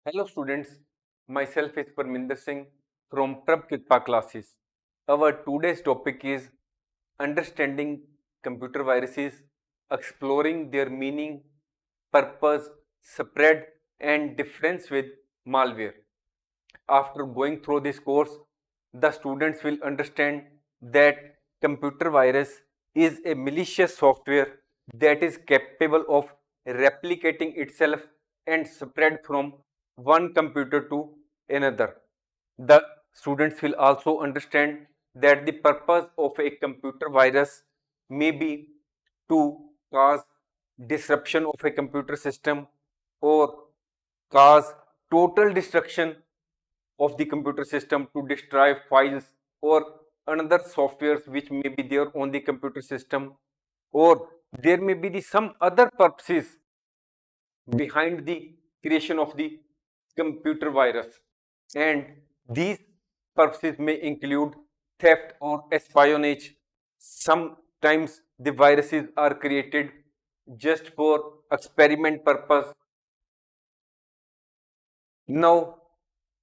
Hello students, myself is Parminder Singh from Prab Kripa classes. Our today's topic is understanding computer viruses, exploring their meaning, purpose, spread and difference with malware. After going through this course, the students will understand that computer virus is a malicious software that is capable of replicating itself and spread from one computer to another. The students will also understand that the purpose of a computer virus may be to cause disruption of a computer system or cause total destruction of the computer system to destroy files or another softwares which may be there on the computer system, or there may be some other purposes behind the creation of the computer virus, and these purposes may include theft or espionage. Sometimes the viruses are created just for experiment purpose. Now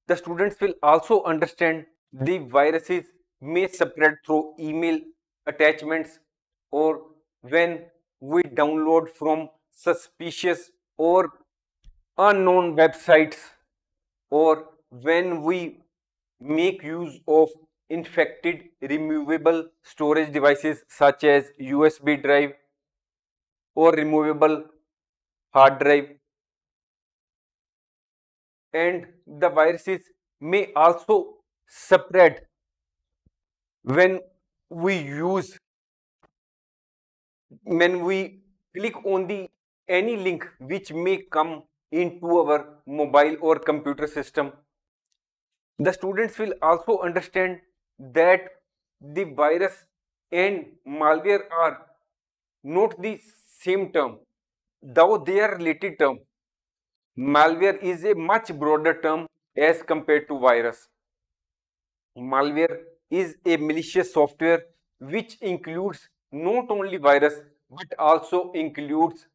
the students will also understand the viruses may spread through email attachments, or when we download from suspicious or unknown websites, or when we make use of infected removable storage devices such as USB drive or removable hard drive. And the viruses may also spread when we use when we click on the any link which may come into our mobile or computer system. The students will also understand that the virus and malware are not the same term, though they are related term. Malware is a much broader term as compared to virus. Malware is a malicious software which includes not only virus but also includes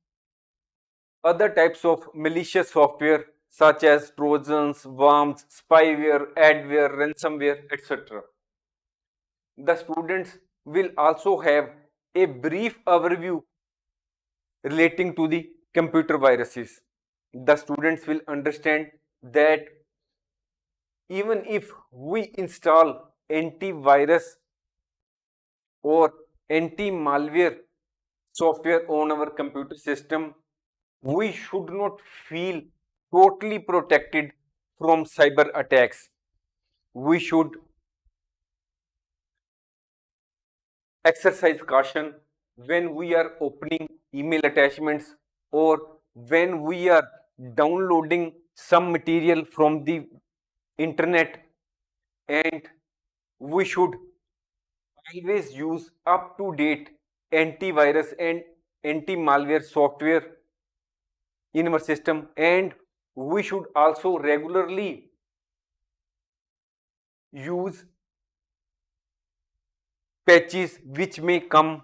other types of malicious software such as trojans, worms, spyware, adware, ransomware, etc. The students will also have a brief overview relating to the computer viruses. The students will understand that even if we install antivirus or anti-malware software on our computer system, we should not feel totally protected from cyber attacks. We should exercise caution when we are opening email attachments or when we are downloading some material from the internet, and we should always use up to date antivirus and anti-malware software in our system, and we should also regularly use patches which may come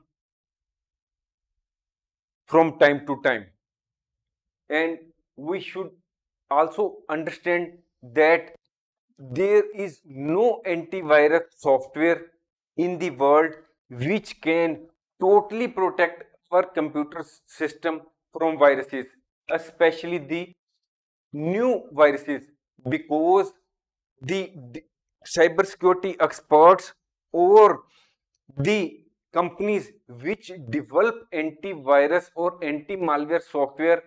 from time to time. And we should also understand that there is no antivirus software in the world which can totally protect our computer system from viruses, especially the new viruses, because the cybersecurity experts or the companies which develop antivirus or anti-malware software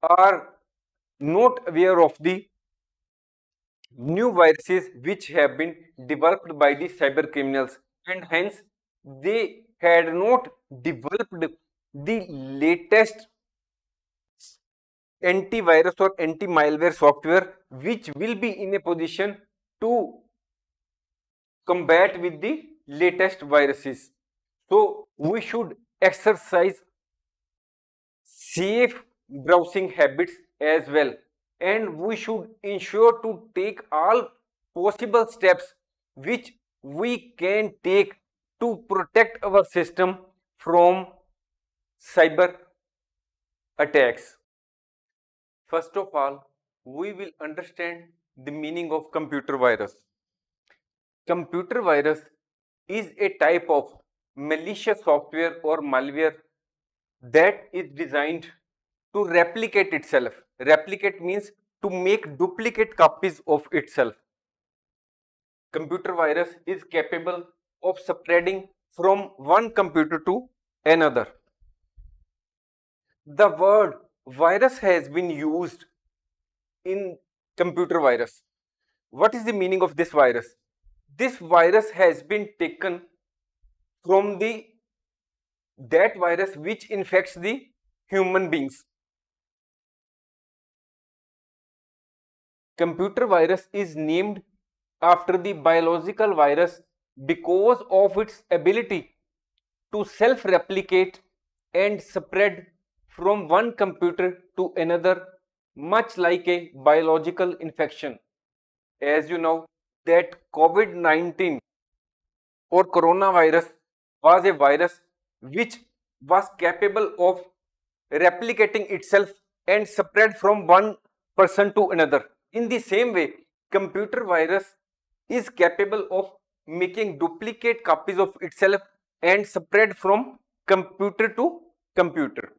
are not aware of the new viruses which have been developed by the cyber criminals, and hence they had not developed the latest antivirus or anti-malware software which will be in a position to combat with the latest viruses. So we should exercise safe browsing habits as well, and we should ensure to take all possible steps which we can take to protect our system from cyber attacks. First of all, we will understand the meaning of computer virus. Computer virus is a type of malicious software or malware that is designed to replicate itself. Replicate means to make duplicate copies of itself. Computer virus is capable of spreading from one computer to another. The word virus has been used in computer virus. What is the meaning of this virus? This virus has been taken from that virus which infects the human beings. Computer virus is named after the biological virus because of its ability to self-replicate and spread from one computer to another, much like a biological infection. As you know, that COVID-19 or coronavirus was a virus which was capable of replicating itself and spread from one person to another. In the same way, computer virus is capable of making duplicate copies of itself and spread from computer to computer.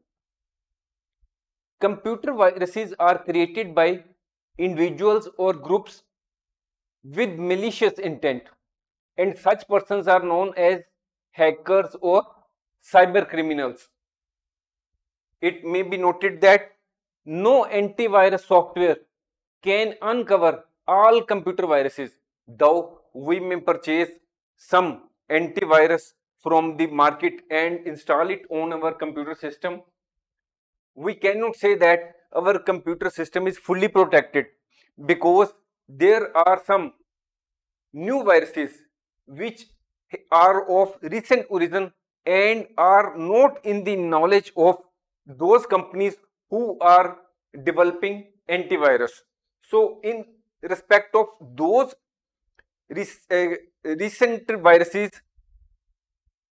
Computer viruses are created by individuals or groups with malicious intent, and such persons are known as hackers or cyber criminals. It may be noted that no antivirus software can uncover all computer viruses, though we may purchase some antivirus from the market and install it on our computer system. We cannot say that our computer system is fully protected, because there are some new viruses which are of recent origin and are not in the knowledge of those companies who are developing antivirus. So in respect of those recent viruses,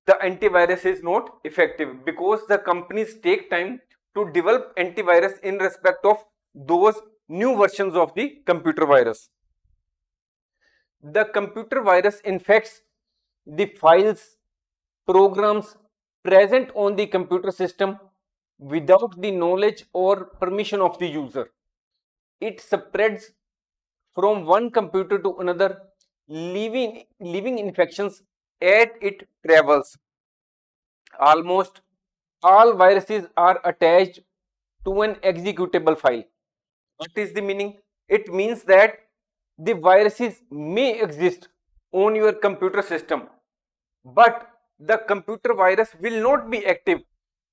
the antivirus is not effective because the companies take time to develop antivirus in respect of those new versions of the computer virus. The computer virus infects the files, programs present on the computer system without the knowledge or permission of the user. It spreads from one computer to another, leaving infections as it travels. Almost all viruses are attached to an executable file. What is the meaning? It means that the viruses may exist on your computer system, but the computer virus will not be active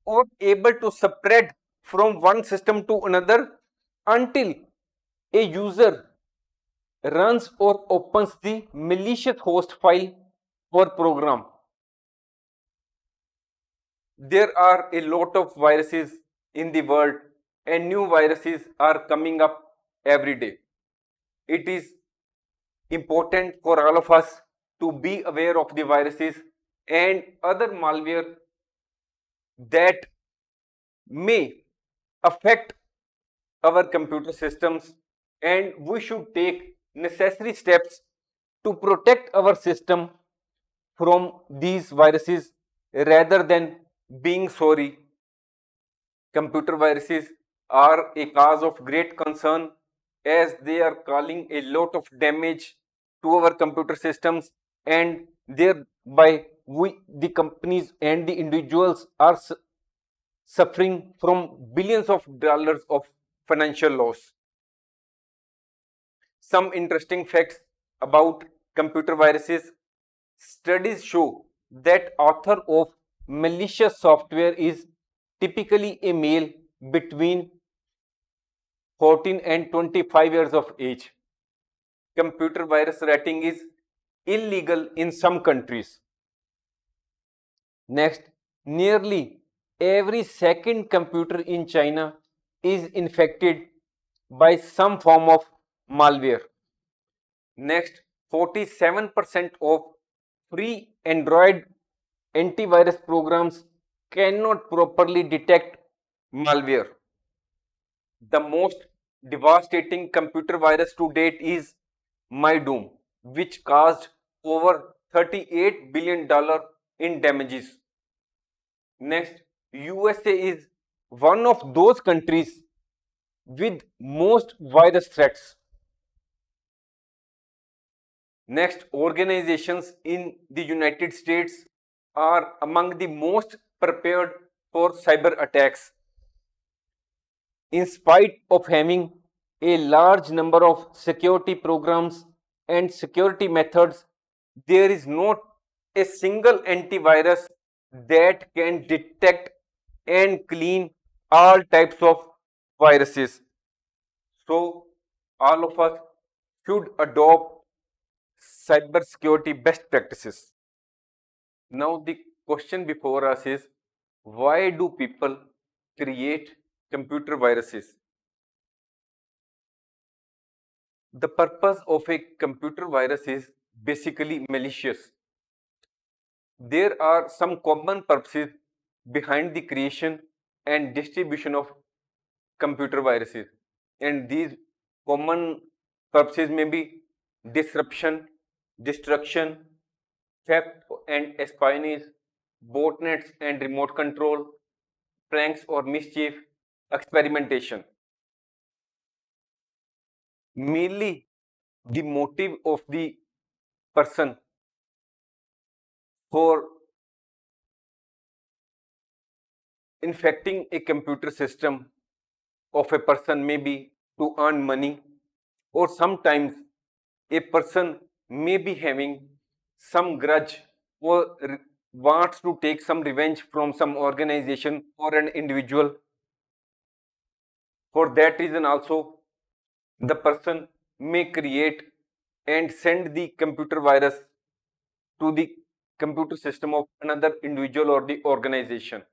or able to spread from one system to another until a user runs or opens the malicious host file or program. There are a lot of viruses in the world, and new viruses are coming up every day. It is important for all of us to be aware of the viruses and other malware that may affect our computer systems, and we should take necessary steps to protect our system from these viruses rather than being sorry. Computer viruses are a cause of great concern as they are causing a lot of damage to our computer systems, and thereby the companies and the individuals are suffering from billions of dollars of financial loss. Some interesting facts about computer viruses. Studies show that author of malicious software is typically a male between 14 and 25 years of age. Computer virus writing is illegal in some countries. Next, nearly every second computer in China is infected by some form of malware. Next, 47% of free Android antivirus programs cannot properly detect malware. The most devastating computer virus to date is MyDoom, which caused over $38 billion in damages. Next, USA is one of those countries with most virus threats. Next, organizations in the United States are among the most prepared for cyber attacks. In spite of having a large number of security programs and security methods, there is not a single antivirus that can detect and clean all types of viruses. So, all of us should adopt cyber security best practices. Now, the question before us is, why do people create computer viruses? The purpose of a computer virus is basically malicious. There are some common purposes behind the creation and distribution of computer viruses, and these common purposes may be disruption, destruction, theft and espionage, botnets and remote control, pranks or mischief, experimentation. Mainly the motive of the person for infecting a computer system of a person may be to earn money, or sometimes a person may be having some grudge or wants to take some revenge from some organization or an individual. For that reason also, the person may create and send the computer virus to the computer system of another individual or the organization.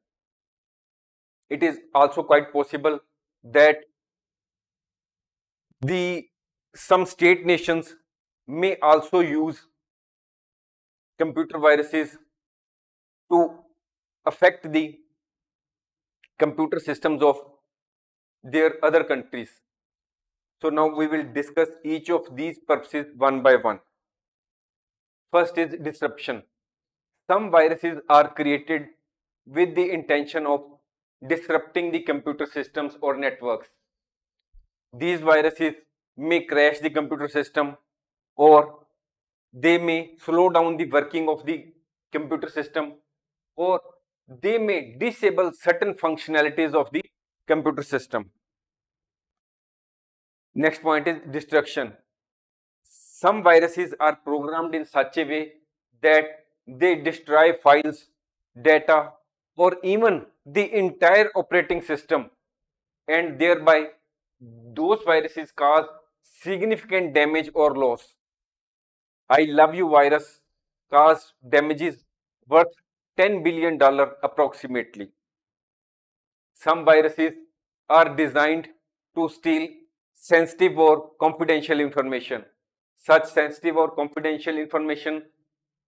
It is also quite possible that the some state nations may also use computer viruses to affect the computer systems of their other countries. So now we will discuss each of these purposes one by one. First is disruption. Some viruses are created with the intention of disrupting the computer systems or networks. These viruses may crash the computer system, or they may slow down the working of the computer system, or they may disable certain functionalities of the computer system. Next point is destruction. Some viruses are programmed in such a way that they destroy files, data, or even the entire operating system, and thereby those viruses cause significant damage or loss. I love you virus caused damages worth $10 billion approximately. Some viruses are designed to steal sensitive or confidential information. Such sensitive or confidential information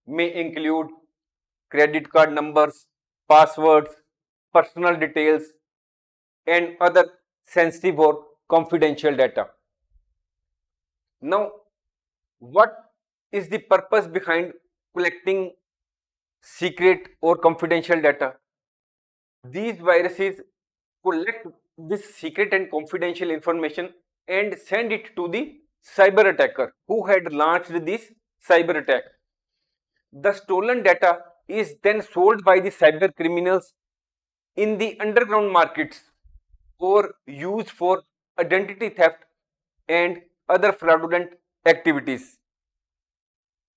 may include credit card numbers, passwords, personal details, and other sensitive or confidential data. Now, what is the purpose behind collecting secret or confidential data? These viruses collect this secret and confidential information and send it to the cyber attacker who had launched this cyber attack. The stolen data is then sold by the cyber criminals in the underground markets or used for identity theft and other fraudulent activities.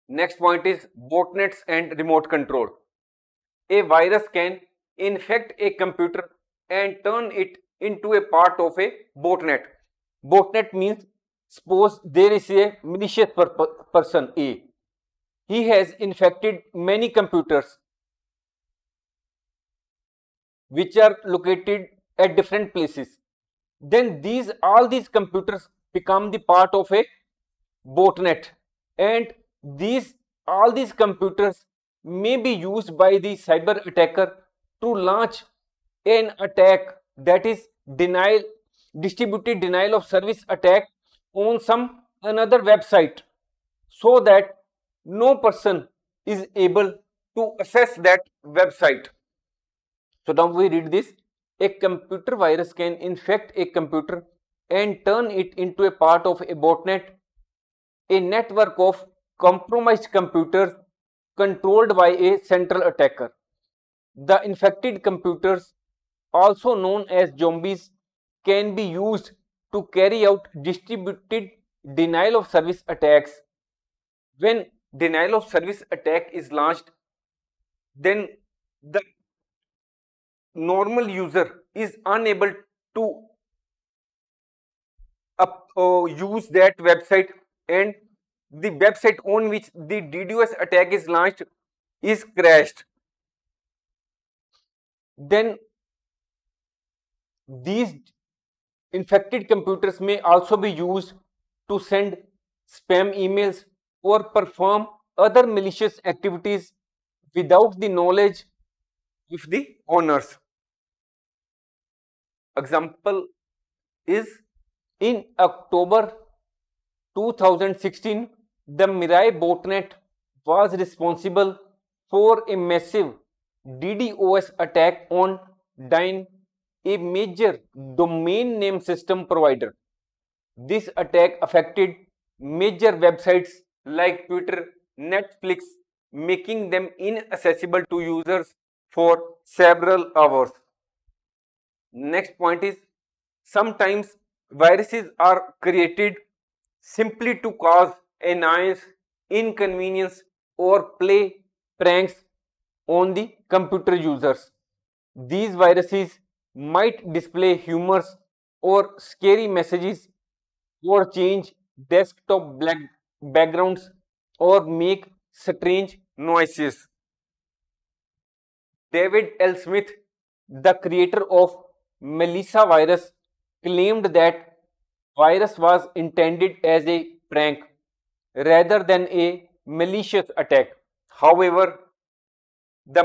Next point is botnets and remote control. A virus can infect a computer and turn it into a part of a botnet. Botnet means, suppose there is a malicious person A. He has infected many computers which are located at different places. Then all these computers become the part of a botnet, and all these computers may be used by the cyber attacker to launch an attack, that is distributed denial of service attack on some another website so that no person is able to access that website. So now we read this. A computer virus can infect a computer and turn it into a part of a botnet, a network of compromised computers controlled by a central attacker. The infected computers, also known as zombies, can be used to carry out distributed denial of service attacks. When denial of service attack is launched, then the normal user is unable to use that website, and the website on which the DDoS attack is launched is crashed. Then these infected computers may also be used to send spam emails or perform other malicious activities without the knowledge of the owners. Example is in October 2016, the Mirai botnet was responsible for a massive DDoS attack on Dyn, a major domain name system provider. This attack affected major websites like Twitter, Netflix, making them inaccessible to users for several hours. Next point is, sometimes viruses are created simply to cause annoyance, inconvenience, or play pranks on the computer users. These viruses might display humorous or scary messages, or change desktop backgrounds, or make strange noises. David L. Smith, the creator of Melissa virus, claimed that virus was intended as a prank rather than a malicious attack. However, the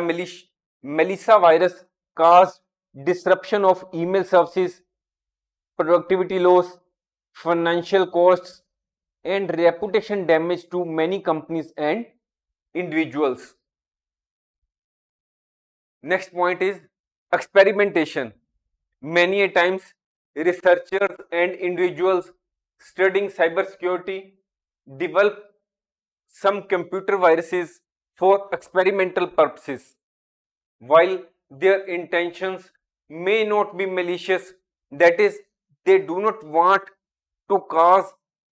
Melissa virus caused disruption of email services, productivity loss, financial costs, and reputation damage to many companies and individuals. Next point is experimentation. Many a times, researchers and individuals studying cybersecurity develop some computer viruses for experimental purposes. While their intentions may not be malicious, that is, they do not want to cause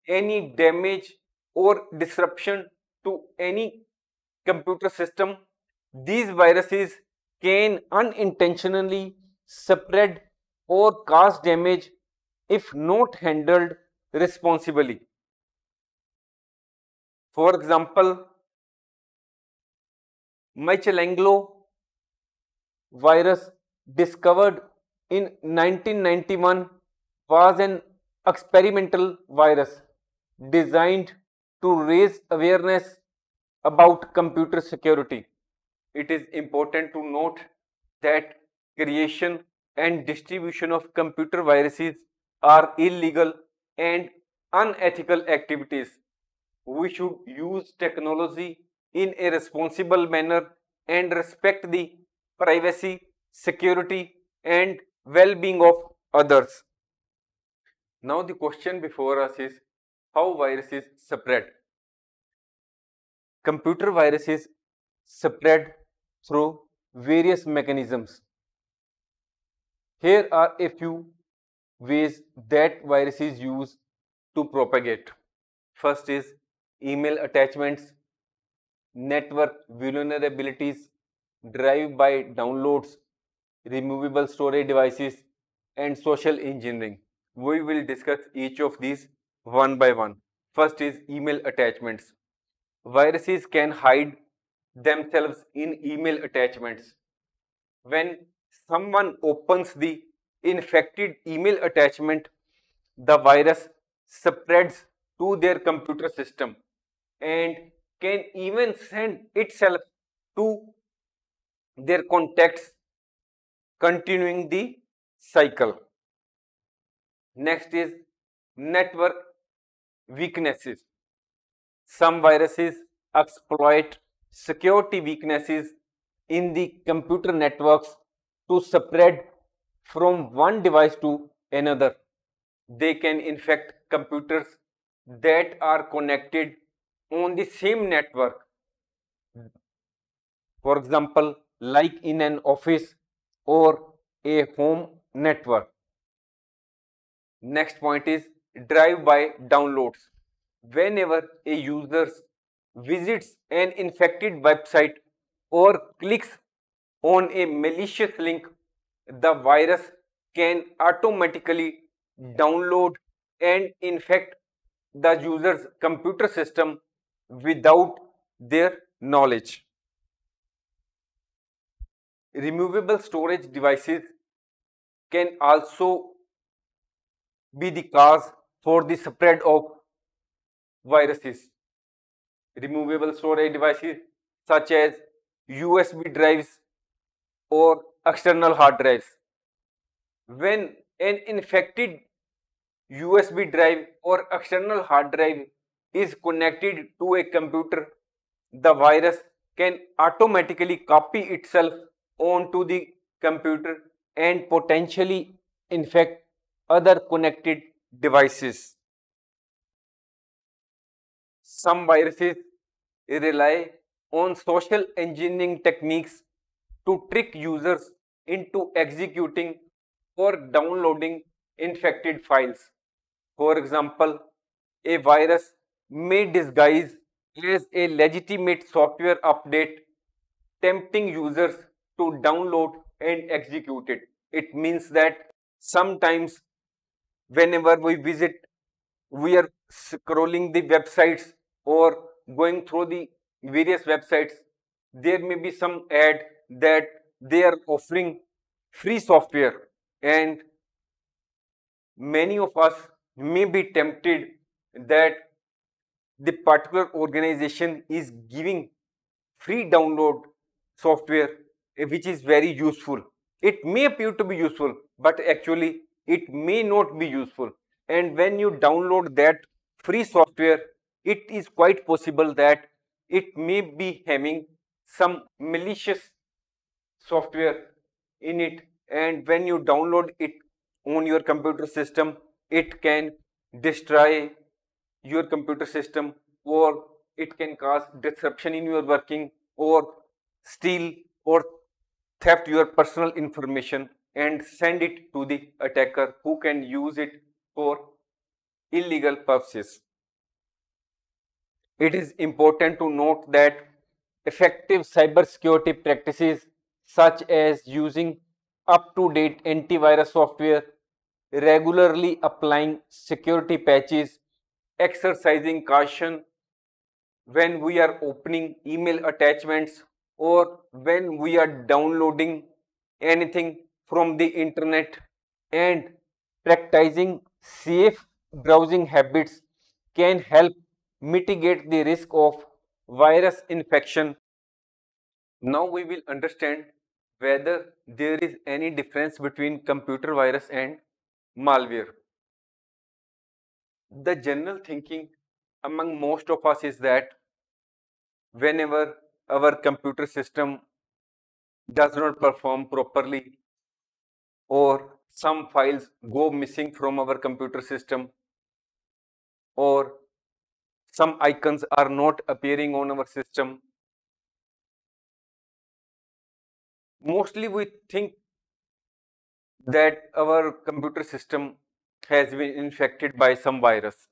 any damage or disruption to any computer system, these viruses can unintentionally spread or cause damage if not handled responsibly. For example, Michelangelo virus, discovered in 1991, was an experimental virus designed to raise awareness about computer security. It is important to note that creation and distribution of computer viruses are illegal and unethical activities. We should use technology in a responsible manner and respect the privacy, security, and well-being of others. Now the question before us is how viruses spread. Computer viruses spread through various mechanisms. Here are a few ways that viruses use to propagate. First is email attachments, network vulnerabilities derived by downloads, removable storage devices, and social engineering. We will discuss each of these one by one. First is email attachments. Viruses can hide themselves in email attachments. When someone opens the infected email attachment, the virus spreads to their computer system and can even send itself to their contacts, continuing the cycle. Next is network weaknesses. Some viruses exploit security weaknesses in the computer networks to spread from one device to another. They can infect computers that are connected on the same network. For example, like in an office or a home network. Next point is drive-by downloads. Whenever a user visits an infected website or clicks on a malicious link, the virus can automatically download and infect the user's computer system without their knowledge. Removable storage devices can also be the cause for the spread of viruses. Removable storage devices such as USB drives or external hard drives. When an infected USB drive or external hard drive is connected to a computer, the virus can automatically copy itself onto the computer and potentially infect other connected devices. Some viruses rely on social engineering techniques to trick users into executing or downloading infected files. For example, a virus may disguise as a legitimate software update, tempting users to download and execute it. It means that sometimes, whenever we visit, we are scrolling the websites or going through the various websites, there may be some ad that they are offering free software, and many of us may be tempted that the particular organization is giving free download software, which is very useful. It may appear to be useful, but actually it may not be useful. And when you download that free software, it is quite possible that it may be having some malicious software in it, and when you download it on your computer system, it can destroy your computer system, or it can cause disruption in your working, or steal or theft your personal information and send it to the attacker, who can use it for illegal purposes. It is important to note that effective cybersecurity practices such as using up-to-date antivirus software, regularly applying security patches, exercising caution when we are opening email attachments or when we are downloading anything from the internet, and practicing safe browsing habits can help mitigate the risk of virus infection. Now we will understand whether there is any difference between computer virus and malware. The general thinking among most of us is that whenever our computer system does not perform properly, or some files go missing from our computer system, or some icons are not appearing on our system, mostly we think that our computer system has been infected by some virus.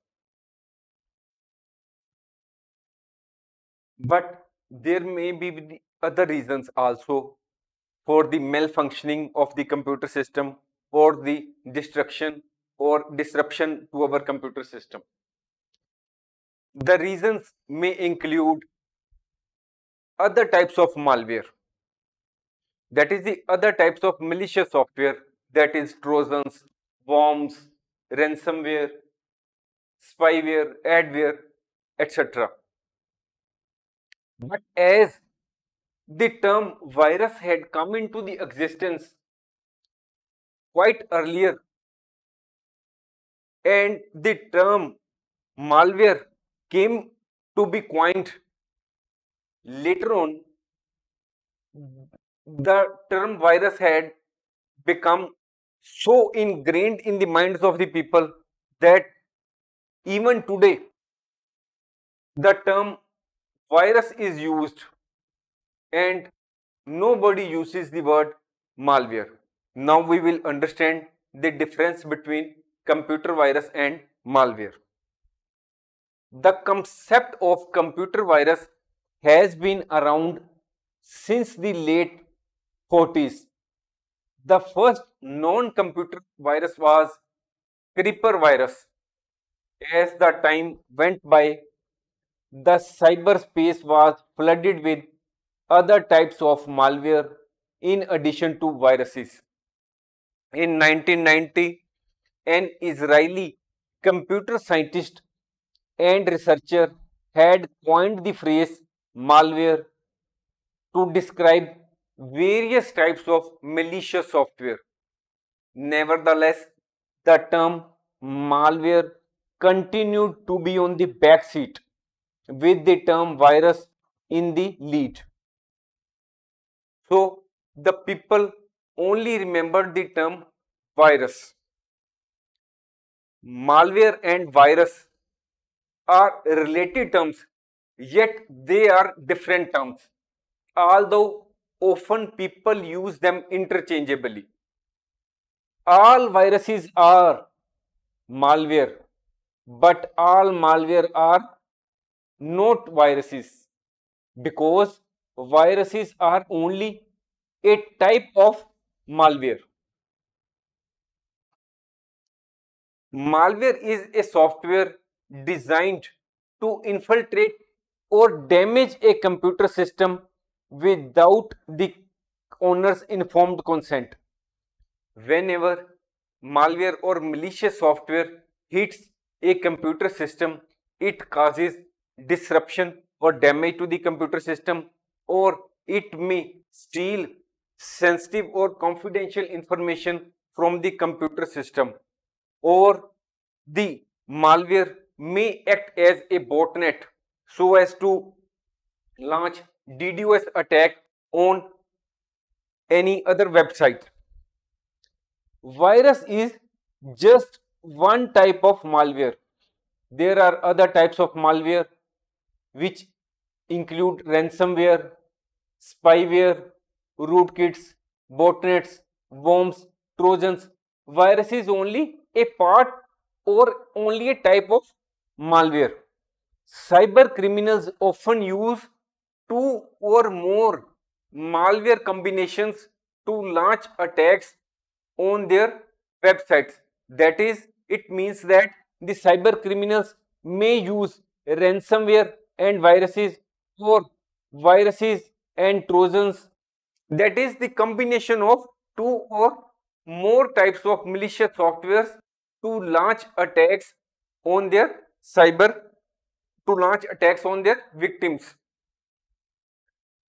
But there may be the other reasons also for the malfunctioning of the computer system or the destruction or disruption to our computer system. The reasons may include other types of malware, that is the other types of malicious software, that is trojans, worms, ransomware, spyware, adware, etc. But as the term virus had come into the existence quite earlier and the term malware came to be coined. Later on, the term virus had become so ingrained in the minds of the people that even today the term virus is used and nobody uses the word malware. Now we will understand the difference between computer virus and malware. The concept of computer virus has been around since the late 40s. The first non-computer virus was creeper virus. As the time went by, the cyberspace was flooded with other types of malware in addition to viruses. In 1990, an Israeli computer scientist and researcher had coined the phrase malware to describe various types of malicious software. Nevertheless, the term malware continued to be on the back seat with the term virus in the lead. So, the people only remember the term virus. Malware and virus are related terms, yet they are different terms, although often people use them interchangeably. All viruses are malware, but all malware are not viruses, because viruses are only a type of malware. Malware is a software designed to infiltrate or damage a computer system without the owner's informed consent. Whenever malware or malicious software hits a computer system, it causes disruption or damage to the computer system, or it may steal sensitive or confidential information from the computer system, or the malware may act as a botnet so as to launch DDoS attack on any other website. Virus is just one type of malware. There are other types of malware which include ransomware, spyware, rootkits, botnets, worms, trojans. Virus is only a part or only a type of malware. Cyber criminals often use two or more malware combinations to launch attacks on their websites. That is, it means that the cyber criminals may use ransomware and viruses, or viruses and trojans. That is the combination of two or more types of malicious softwares to launch attacks on their victims.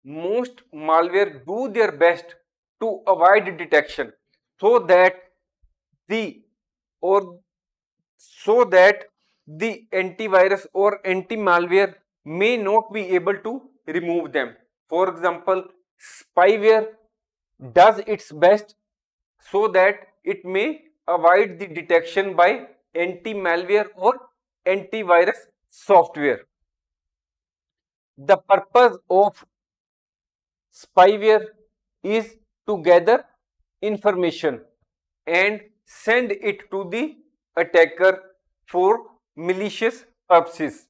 Most malware do their best to avoid detection so that the or so that the antivirus or anti-malware may not be able to remove them. For example, spyware does its best so that it may avoid the detection by anti-malware or antivirus software. The purpose of spyware is to gather information and send it to the attacker for malicious purposes.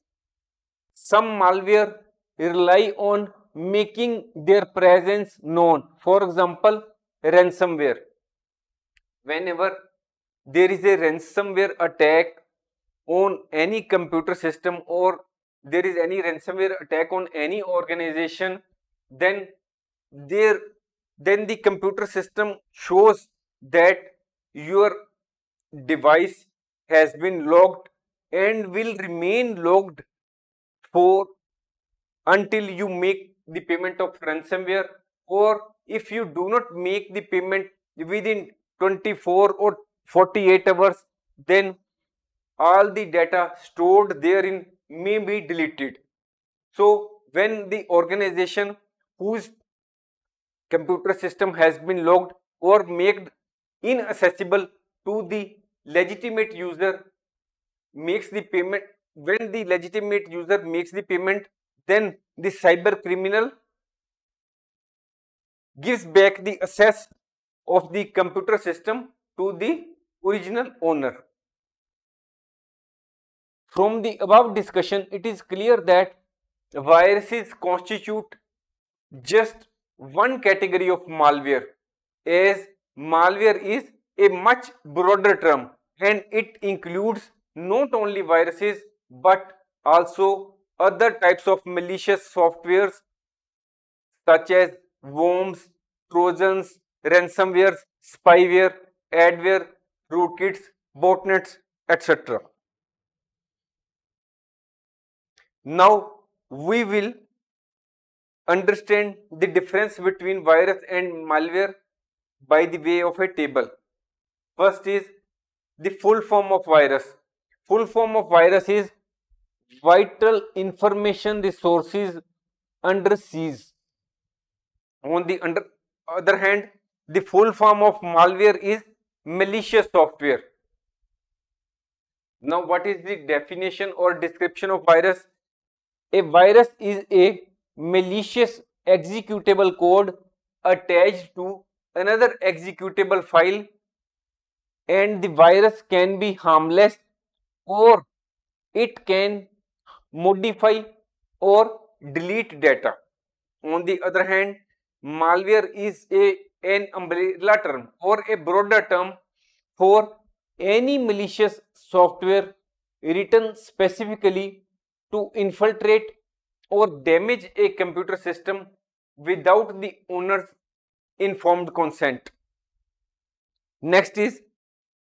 Some malware rely on making their presence known. For example, ransomware. Whenever there is a ransomware attack on any computer system, or there is any ransomware attack on any organization, then the computer system shows that your device has been logged and will remain logged for until you make the payment of ransomware, or if you do not make the payment within 24 or 48 hours, then all the data stored therein may be deleted. So when the organization whose computer system has been logged or made inaccessible to the legitimate user makes the payment, when the legitimate user makes the payment, then the cyber criminal gives back the access of the computer system to the original owner. From the above discussion, it is clear that viruses constitute just one category of malware, as malware is a much broader term and it includes not only viruses but also other types of malicious softwares such as worms, trojans, ransomware, spyware, adware, rootkits, botnets, etc. Now we will understand the difference between virus and malware by the way of a table. First is the full form of virus. Full form of virus is vital information resources under siege. On the other hand, the full form of malware is malicious software. Now, what is the definition or description of virus? A virus is a malicious executable code attached to another executable file, and the virus can be harmless or it can modify or delete data. On the other hand, malware is an umbrella term or a broader term for any malicious software written specifically to infiltrate or damage a computer system without the owner's informed consent. Next is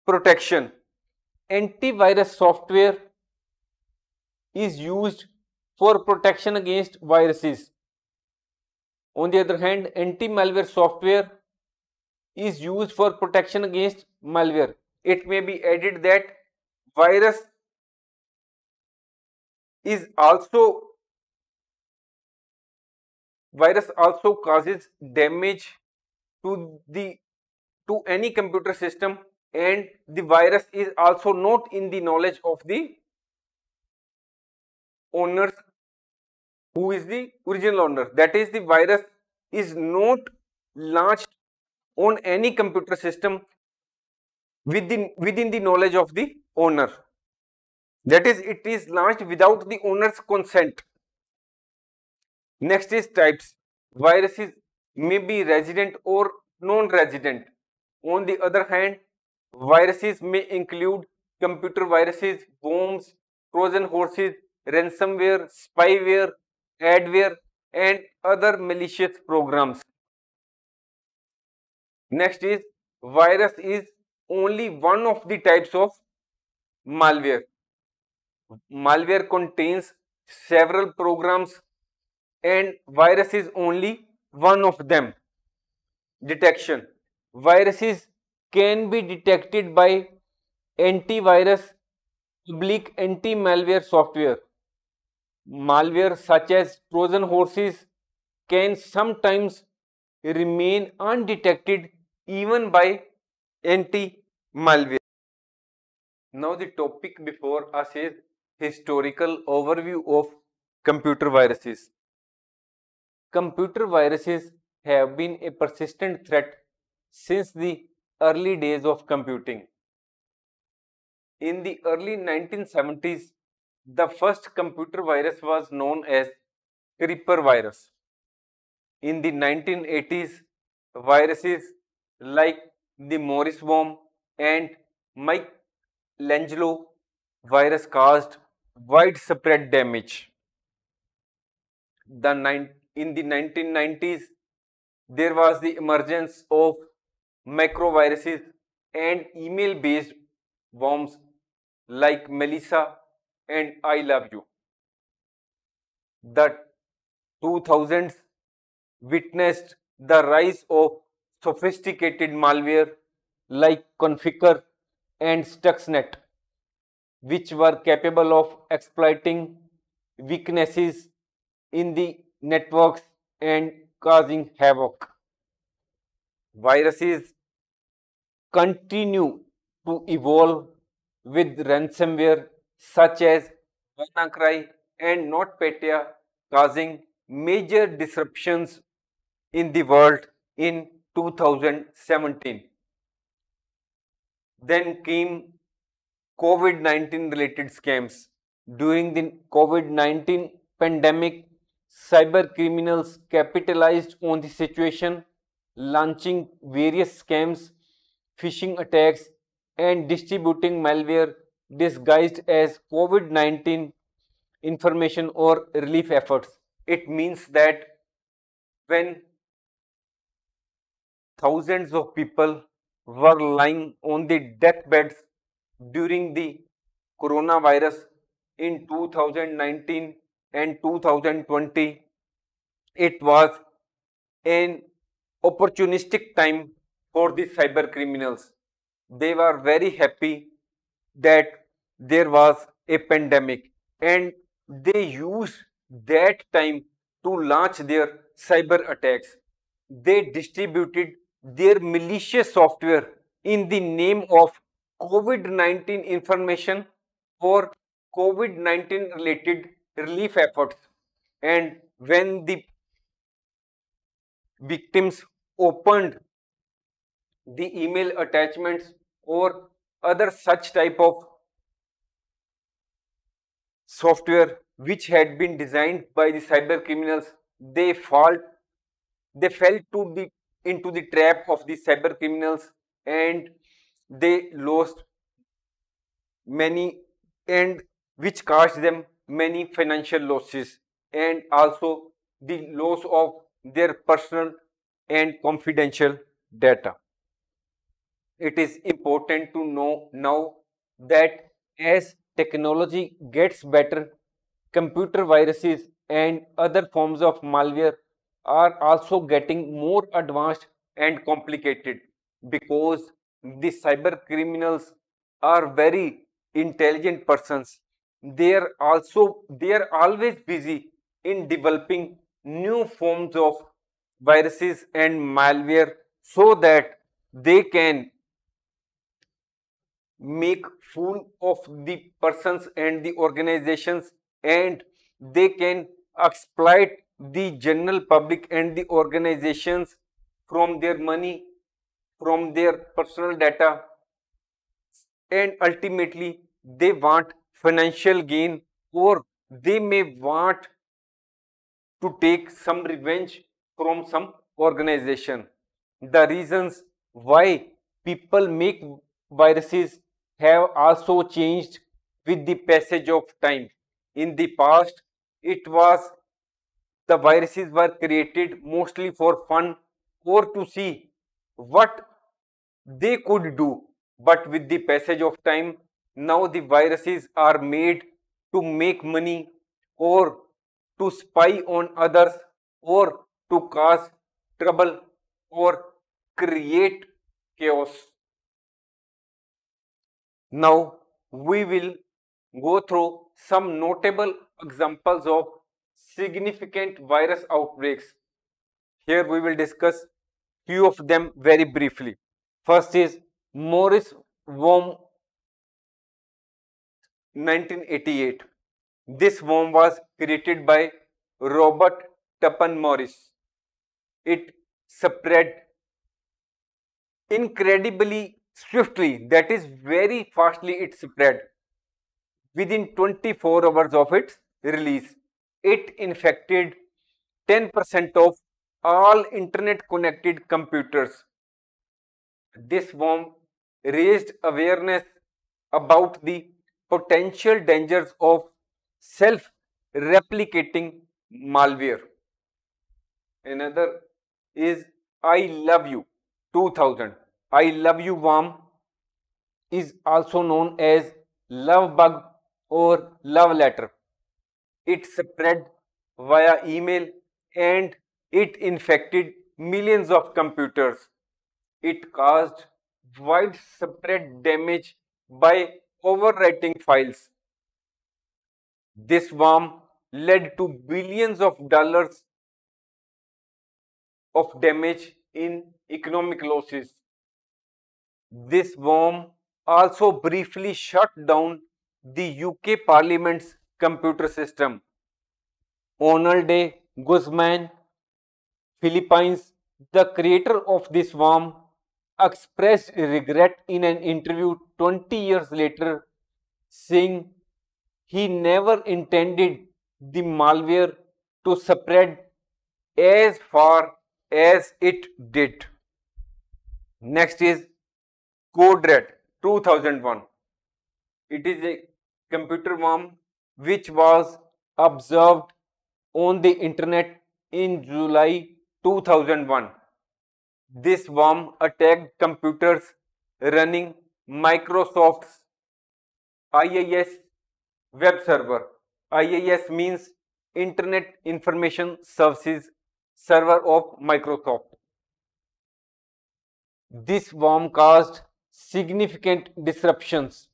protection. Antivirus software is used for protection against viruses. On the other hand, anti-malware software is used for protection against malware. It may be added that virus also causes damage to any computer system, and the virus is also not in the knowledge of the owner who is the original owner. That is, the virus is not launched on any computer system within the knowledge of the owner. That is, it is launched without the owner's consent. Next is types. Viruses may be resident or non-resident. On the other hand, viruses may include computer viruses, worms, Trojan horses, ransomware, spyware, adware, and other malicious programs. Next is virus is only one of the types of malware. Malware contains several programs and virus is only one of them. Detection. Viruses can be detected by antivirus, public anti-malware software. Malware such as Trojan horses can sometimes remain undetected even by anti-malware. Now the topic before us is historical overview of computer viruses. Computer viruses have been a persistent threat since the early days of computing. In the early 1970s, the first computer virus was known as Creeper virus. In the 1980s, viruses like the Morriswarm and Michelangelo virus caused widespread damage. In the 1990s, there was the emergence of macroviruses and email-based worms like Melissa and I Love You. The 2000s witnessed the rise of sophisticated malware like Configure and Stuxnet. which were capable of exploiting weaknesses in the networks and causing havoc. Viruses continue to evolve with ransomware such as WannaCry and NotPetya causing major disruptions in the world in 2017. Then came COVID-19 related scams. During the COVID-19 pandemic, cyber criminals capitalized on the situation, launching various scams, phishing attacks, and distributing malware disguised as COVID-19 information or relief efforts. It means that when thousands of people were lying on the deathbeds during the coronavirus in 2019 and 2020. It was an opportunistic time for the cyber criminals. They were very happy that there was a pandemic and they used that time to launch their cyber attacks. They distributed their malicious software in the name of COVID-19 information or COVID-19 related relief efforts. And when the victims opened the email attachments or other such type of software which had been designed by the cyber criminals, they fell into the trap of the cyber criminals and they lost many, and which caused them many financial losses and also the loss of their personal and confidential data. It is important to know now that as technology gets better, computer viruses and other forms of malware are also getting more advanced and complicated because the cyber criminals are very intelligent persons. They are always busy in developing new forms of viruses and malware so that they can make fool of the persons and the organizations, and they can exploit the general public and the organizations from their money, from their personal data, and ultimately they want financial gain, or they may want to take some revenge from some organization. The reasons why people make viruses have also changed with the passage of time. In the past, it was the viruses were created mostly for fun or to see what they could do. But with the passage of time, now the viruses are made to make money or to spy on others or to cause trouble or create chaos. Now we will go through some notable examples of significant virus outbreaks. Here we will discuss few of them very briefly. First is Morriswarm 1988. This worm was created by Robert Tuppen Morris. It spread incredibly swiftly, that is very fastly it spread. Within 24 hours of its release, it infected 10% of all internet connected computers. This worm raised awareness about the potential dangers of self-replicating malware. Another is I Love You 2000. I Love You worm is also known as love bug or love letter. It spread via email and it infected millions of computers. It caused widespread damage by overwriting files. This worm led to billions of dollars of damage in economic losses. This worm also briefly shut down the UK Parliament's computer system. Onal Guzman, Philippines, the creator of this worm, expressed regret in an interview 20 years later, saying he never intended the malware to spread as far as it did. Next is CodeRed 2001. It is a computer worm which was observed on the internet in July 2001. This worm attacked computers running Microsoft's IIS web server. IIS means Internet Information Services server of Microsoft. This worm caused significant disruptions.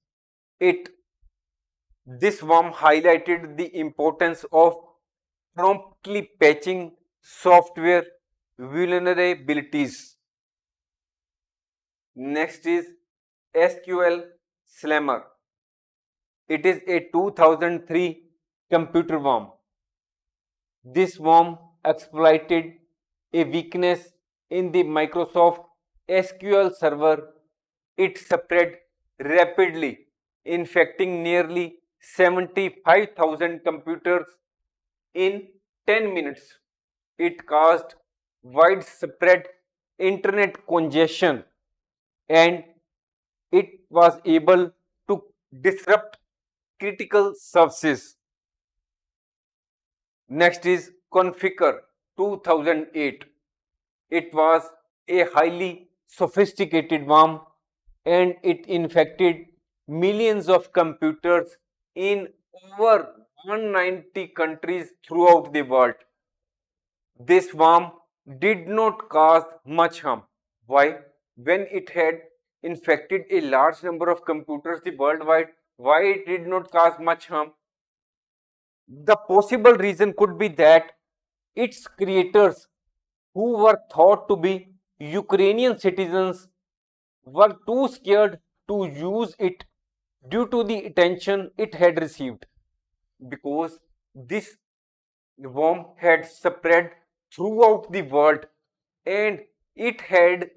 This worm highlighted the importance of promptly patching software vulnerabilities. Next is SQL Slammer. It is a 2003 computer worm. This worm exploited a weakness in the Microsoft SQL server. It spread rapidly, infecting nearly 75,000 computers in 10 minutes. It caused widespread internet congestion and it was able to disrupt critical services. Next is Configure 2008. It was a highly sophisticated worm and it infected millions of computers in over 190 countries throughout the world. This worm did not cause much harm. Why? When it had infected a large number of computers worldwide, why it did not cause much harm? The possible reason could be that its creators, who were thought to be Ukrainian citizens, were too scared to use it due to the attention it had received, because this worm had spread throughout the world and it had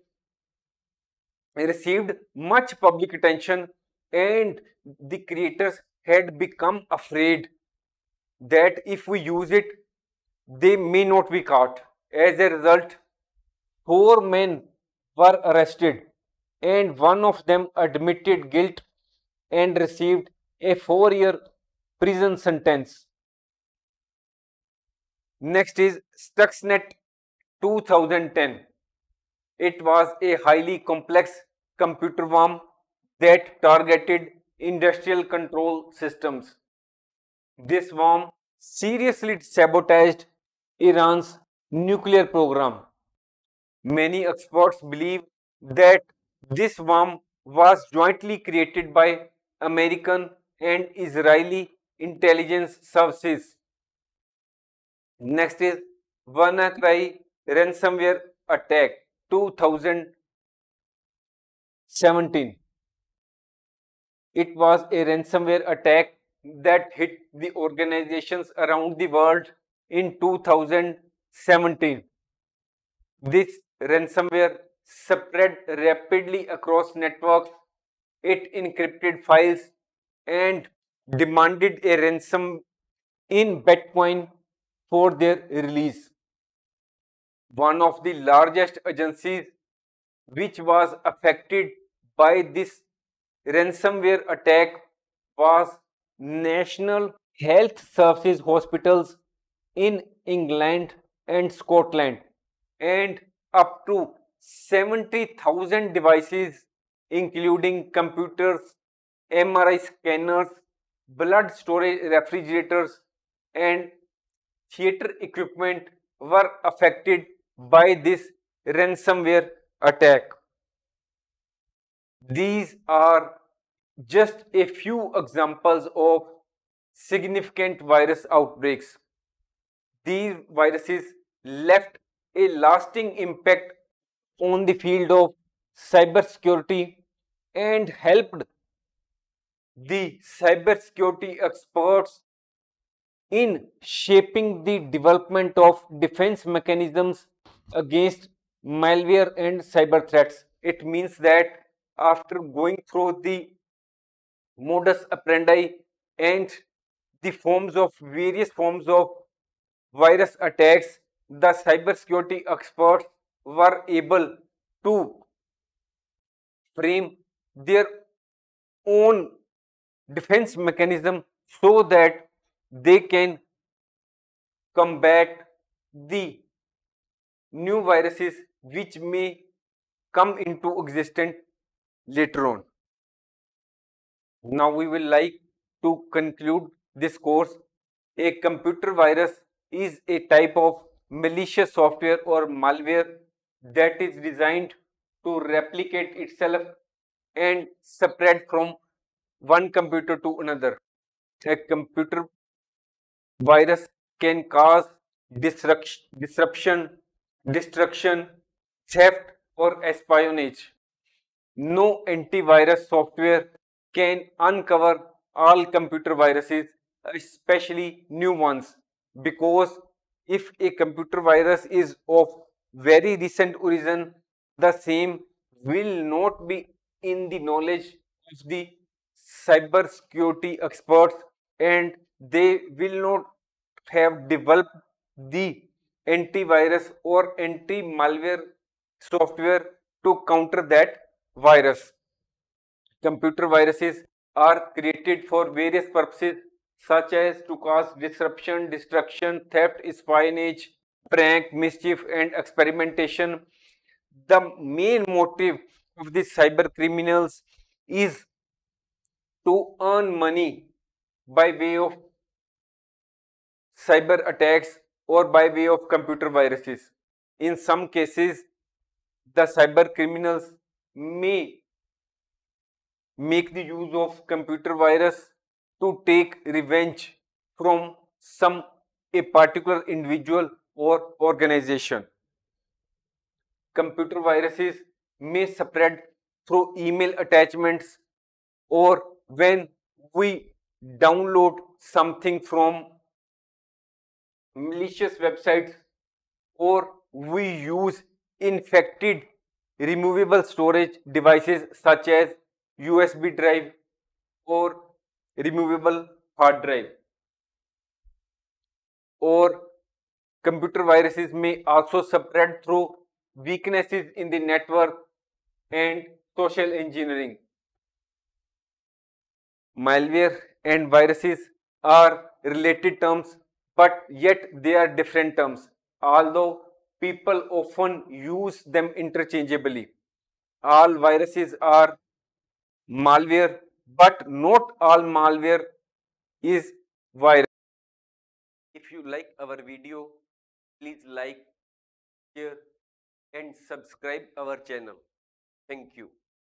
received much public attention, and the creators had become afraid that if we use it, they may not be caught. As a result, 4 men were arrested and one of them admitted guilt and received a 4-year prison sentence. Next is Stuxnet 2010. It was a highly complex computer worm that targeted industrial control systems. This worm seriously sabotaged Iran's nuclear program. Many experts believe that this worm was jointly created by American and Israeli intelligence services. Next is WannaCry ransomware attack 2017. It was a ransomware attack that hit the organizations around the world in 2017. This ransomware spread rapidly across networks. It encrypted files and demanded a ransom in Bitcoin for their release. One of the largest agencies which was affected by this ransomware attack was National Health Services Hospitals in England and Scotland, and up to 70,000 devices including computers, MRI scanners, blood storage refrigerators and theater equipment were affected by this ransomware attack. These are just a few examples of significant virus outbreaks. These viruses left a lasting impact on the field of cybersecurity and helped the cybersecurity experts in shaping the development of defense mechanisms against malware and cyber threats. It means that after going through the modus operandi and the forms of various forms of virus attacks, the cybersecurity experts were able to frame their own defense mechanism so that they can combat the new viruses which may come into existence later on. Now we will like to conclude this course. A computer virus is a type of malicious software or malware that is designed to replicate itself and spread from one computer to another. A computer virus can cause disruption, destruction, theft, or espionage. No antivirus software can uncover all computer viruses, especially new ones, because if a computer virus is of very recent origin, the same will not be in the knowledge of the cyber security experts, and they will not have developed the antivirus or anti-malware software to counter that virus. Computer viruses are created for various purposes such as to cause disruption, destruction, theft, espionage, prank, mischief, and experimentation. The main motive of these cyber criminals is to earn money by way of cyber attacks or by way of computer viruses. In some cases, the cyber criminals may make the use of computer virus to take revenge from some a particular individual or organization. Computer viruses may spread through email attachments or when we download something from malicious websites or we use infected removable storage devices such as USB drive or removable hard drive, or computer viruses may also spread through weaknesses in the network and social engineering. Malware and viruses are related terms, but yet they are different terms, although people often use them interchangeably. All viruses are malware, but not all malware is virus. If you like our video, please like, share, and subscribe our channel. Thank you.